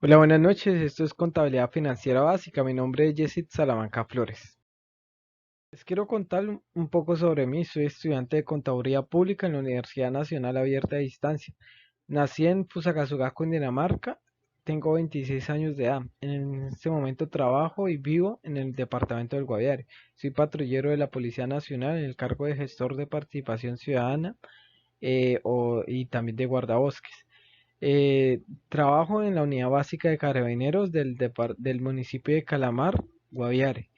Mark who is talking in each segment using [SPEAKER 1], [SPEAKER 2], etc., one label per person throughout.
[SPEAKER 1] Hola, buenas noches. Esto es Contabilidad Financiera Básica. Mi nombre es Yesid Salamanca Flores. Les quiero contar un poco sobre mí. Soy estudiante de Contaduría Pública en la Universidad Nacional Abierta a Distancia. Nací en Fusagasugá, Cundinamarca. Tengo 26 años de edad. En este momento trabajo y vivo en el departamento del Guaviare. Soy patrullero de la Policía Nacional en el cargo de gestor de participación ciudadana y también de guardabosques. Trabajo en la unidad básica de carabineros del municipio de Calamar, Guaviare.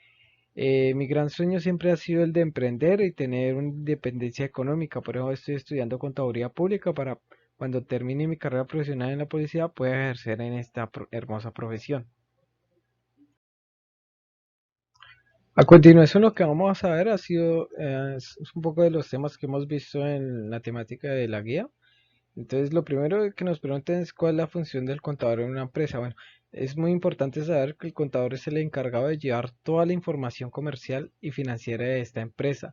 [SPEAKER 1] Mi gran sueño siempre ha sido el de emprender y tener una independencia económica. Por eso estoy estudiando contaduría pública para cuando termine mi carrera profesional en la policía pueda ejercer en esta hermosa profesión. A continuación, lo que vamos a ver ha sido es un poco de los temas que hemos visto en la temática de la guía. Entonces, lo primero que nos preguntan es cuál es la función del contador en una empresa. Bueno, es muy importante saber que el contador es el encargado de llevar toda la información comercial y financiera de esta empresa.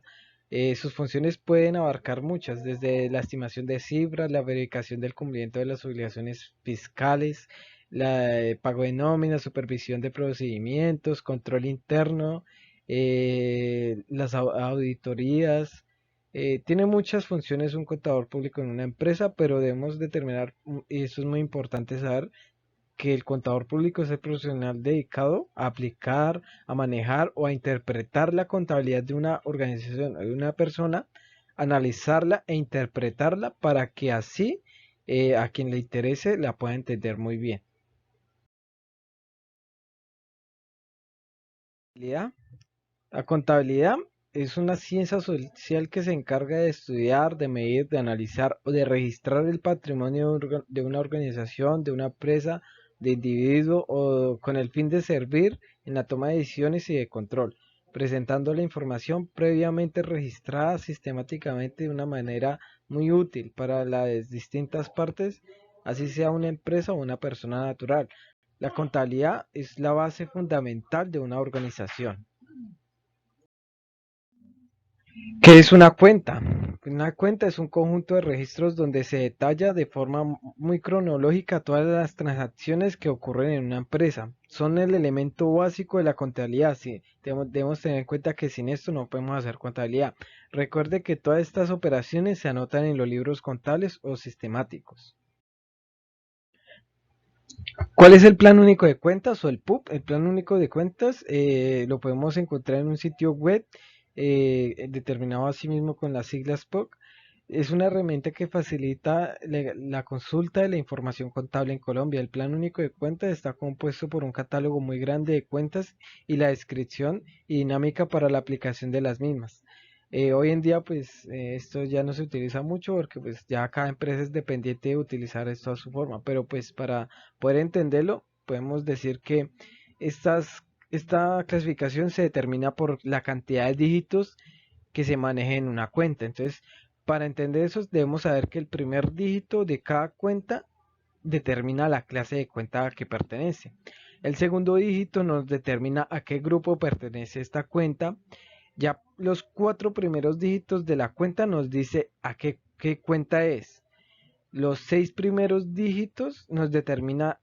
[SPEAKER 1] Sus funciones pueden abarcar muchas, desde la estimación de cifras, la verificación del cumplimiento de las obligaciones fiscales, la pago de nóminas, supervisión de procedimientos, control interno, las auditorías. Tiene muchas funciones un contador público en una empresa, pero debemos determinar, y eso es muy importante saber, que el contador público es el profesional dedicado a aplicar, a manejar o a interpretar la contabilidad de una organización o de una persona, analizarla e interpretarla para que así a quien le interese la pueda entender muy bien. La contabilidad es una ciencia social que se encarga de estudiar, de medir, de analizar o de registrar el patrimonio de una organización, de una empresa, de individuo o con el fin de servir en la toma de decisiones y de control, presentando la información previamente registrada sistemáticamente de una manera muy útil para las distintas partes, así sea una empresa o una persona natural. La contabilidad es la base fundamental de una organización. ¿Qué es una cuenta? Una cuenta es un conjunto de registros donde se detalla de forma muy cronológica todas las transacciones que ocurren en una empresa. Son el elemento básico de la contabilidad. Sí, debemos tener en cuenta que sin esto no podemos hacer contabilidad. Recuerde que todas estas operaciones se anotan en los libros contables o sistemáticos. ¿Cuál es el plan único de cuentas o el PUC? El plan único de cuentas lo podemos encontrar en un sitio web determinado asimismo con las siglas PUC. Es una herramienta que facilita la consulta de la información contable en Colombia. El plan único de cuentas está compuesto por un catálogo muy grande de cuentas y la descripción y dinámica para la aplicación de las mismas. Hoy en día pues esto ya no se utiliza mucho porque pues ya cada empresa es dependiente de utilizar esto a su forma, pero pues para poder entenderlo podemos decir que esta clasificación se determina por la cantidad de dígitos que se maneje en una cuenta. Entonces, para entender eso debemos saber que el primer dígito de cada cuenta determina la clase de cuenta a que pertenece. El segundo dígito nos determina a qué grupo pertenece esta cuenta. Ya los cuatro primeros dígitos de la cuenta nos dice a qué cuenta es. Los seis primeros dígitos nos determina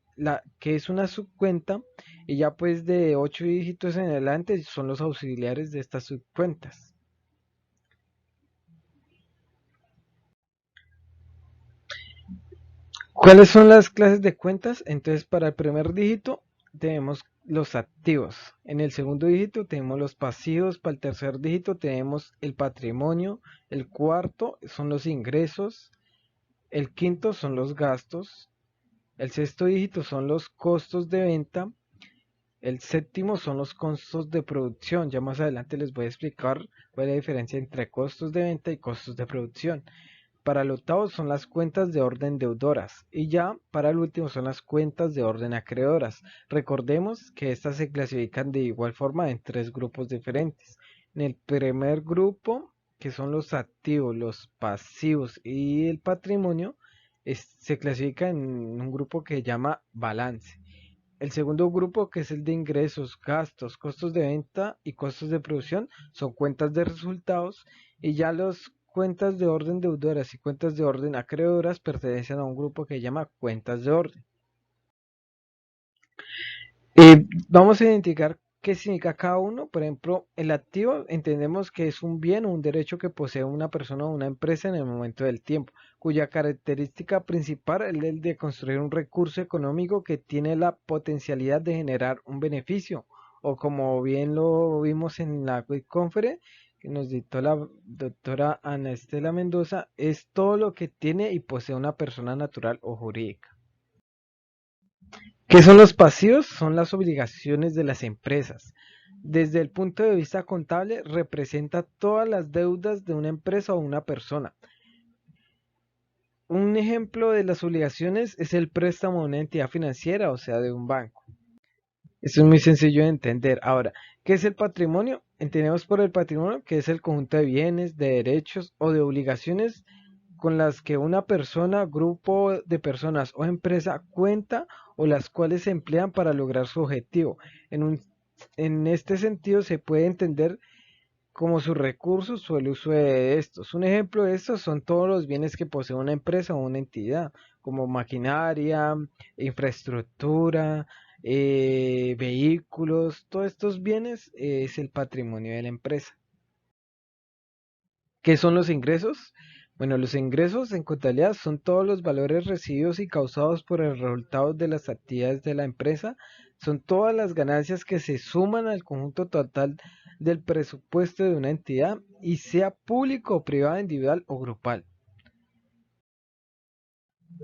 [SPEAKER 1] que es una subcuenta y ya pues de 8 dígitos en adelante son los auxiliares de estas subcuentas. ¿Cuáles son las clases de cuentas? Entonces, para el primer dígito tenemos los activos. En el segundo dígito tenemos los pasivos. Para el tercer dígito tenemos el patrimonio. El cuarto son los ingresos. El quinto son los gastos. El sexto dígito son los costos de venta. El séptimo son los costos de producción. Ya más adelante les voy a explicar cuál es la diferencia entre costos de venta y costos de producción. Para el octavo son las cuentas de orden deudoras y ya para el último son las cuentas de orden acreedoras. Recordemos que estas se clasifican de igual forma en tres grupos diferentes. En el primer grupo, que son los activos, los pasivos y el patrimonio, se clasifica en un grupo que se llama balance. El segundo grupo, que es el de ingresos, gastos, costos de venta y costos de producción, son cuentas de resultados y ya las cuentas de orden deudoras y cuentas de orden acreedoras pertenecen a un grupo que se llama cuentas de orden. Vamos a identificar qué significa cada uno. Por ejemplo, el activo entendemos que es un bien o un derecho que posee una persona o una empresa en el momento del tiempo, cuya característica principal es el de construir un recurso económico que tiene la potencialidad de generar un beneficio, o como bien lo vimos en la Quick Conference que nos dictó la doctora Ana Estela Mendoza, es todo lo que tiene y posee una persona natural o jurídica. ¿Qué son los pasivos? Son las obligaciones de las empresas. Desde el punto de vista contable, representa todas las deudas de una empresa o una persona. Un ejemplo de las obligaciones es el préstamo de una entidad financiera, o sea, de un banco. Esto es muy sencillo de entender. Ahora, ¿qué es el patrimonio? Entendemos por el patrimonio que es el conjunto de bienes, de derechos o de obligaciones con las que una persona, grupo de personas o empresa cuenta o las cuales se emplean para lograr su objetivo. En este sentido se puede entender como sus recursos o el uso de estos. Un ejemplo de estos son todos los bienes que posee una empresa o una entidad, como maquinaria, infraestructura, vehículos, todos estos bienes es el patrimonio de la empresa. ¿Qué son los ingresos? Bueno, los ingresos en contabilidad son todos los valores recibidos y causados por el resultado de las actividades de la empresa. Son todas las ganancias que se suman al conjunto total del presupuesto de una entidad y sea público o privado, individual o grupal.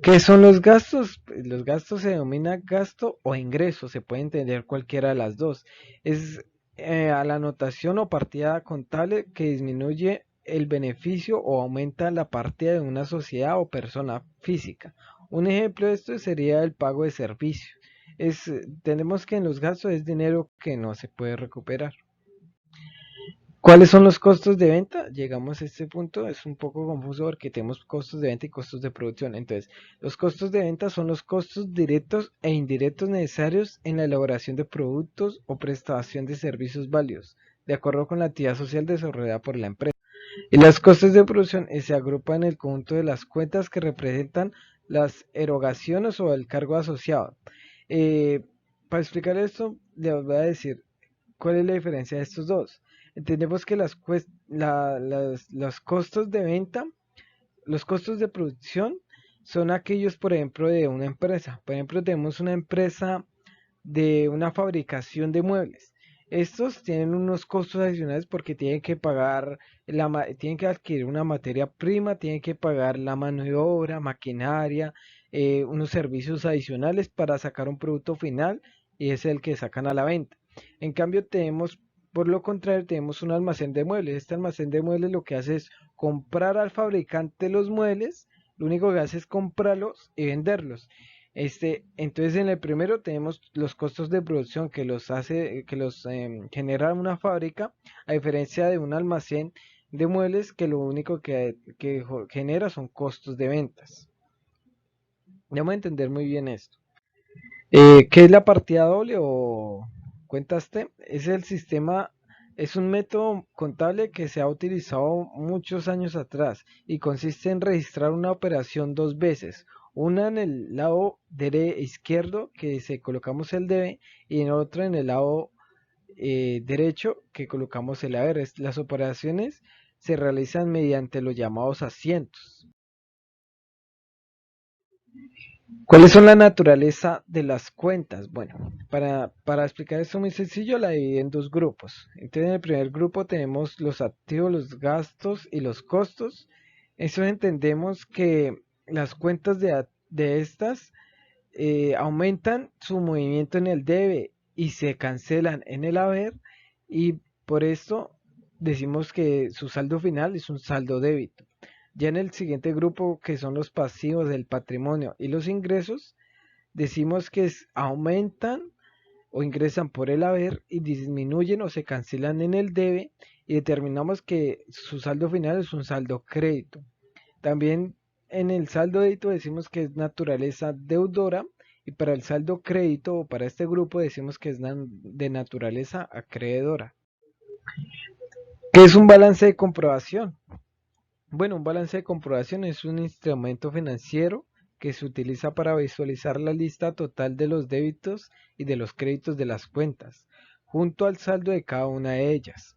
[SPEAKER 1] ¿Qué son los gastos? Pues, los gastos se denomina gasto o ingreso, se puede entender cualquiera de las dos. Es a la anotación o partida contable que disminuye el beneficio o aumenta la partida de una sociedad o persona física. Un ejemplo de esto sería el pago de servicios. Tenemos que en los gastos es dinero que no se puede recuperar. ¿Cuáles son los costos de venta? Llegamos a este punto, es un poco confuso porque tenemos costos de venta y costos de producción. Entonces, los costos de venta son los costos directos e indirectos necesarios en la elaboración de productos o prestación de servicios válidos, de acuerdo con la actividad social desarrollada por la empresa. Y los costos de producción se agrupan en el conjunto de las cuentas que representan las erogaciones o el cargo asociado. Eh, para explicar esto, les voy a decir ¿cuál es la diferencia de estos dos? Entendemos que los costos de venta, los costos de producción son aquellos, por ejemplo, de una empresa. Por ejemplo, tenemos una empresa de una fabricación de muebles. Estos tienen unos costos adicionales porque tienen que pagar, tienen que adquirir una materia prima, tienen que pagar la mano de obra, maquinaria, unos servicios adicionales para sacar un producto final y es el que sacan a la venta. En cambio, por lo contrario, tenemos un almacén de muebles. Este almacén de muebles lo que hace es comprar al fabricante los muebles, lo único que hace es comprarlos y venderlos. Entonces en el primero tenemos los costos de producción que los genera una fábrica, a diferencia de un almacén de muebles que lo único que genera son costos de ventas. Debemos entender muy bien esto. ¿Qué es la partida doble o cuentaste? Es el sistema, es un método contable que se ha utilizado muchos años atrás y consiste en registrar una operación dos veces, una en el lado izquierdo que se colocamos el debe y en otro en el lado derecho que colocamos el haber. Las operaciones se realizan mediante los llamados asientos. ¿Cuáles son la naturaleza de las cuentas? Bueno, para explicar esto muy sencillo, la dividí en dos grupos. Entonces, en el primer grupo tenemos los activos, los gastos y los costos. Eso entendemos que las cuentas de estas aumentan su movimiento en el debe y se cancelan en el haber y por esto decimos que su saldo final es un saldo débito. Ya en el siguiente grupo, que son los pasivos del patrimonio y los ingresos, decimos que aumentan o ingresan por el haber y disminuyen o se cancelan en el debe y determinamos que su saldo final es un saldo crédito. También en el saldo débito decimos que es naturaleza deudora y para el saldo crédito o para este grupo decimos que es de naturaleza acreedora. ¿Qué es un balance de comprobación? Bueno, un balance de comprobación es un instrumento financiero que se utiliza para visualizar la lista total de los débitos y de los créditos de las cuentas, junto al saldo de cada una de ellas.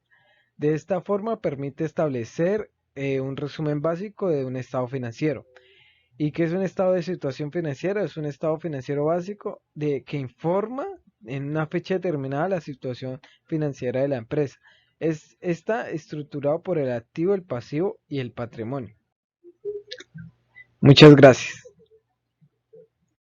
[SPEAKER 1] De esta forma permite establecer un resumen básico de un estado financiero. ¿Y qué es un estado de situación financiera? Es un estado financiero básico que informa en una fecha determinada la situación financiera de la empresa. Está estructurado por el activo, el pasivo y el patrimonio. Muchas gracias.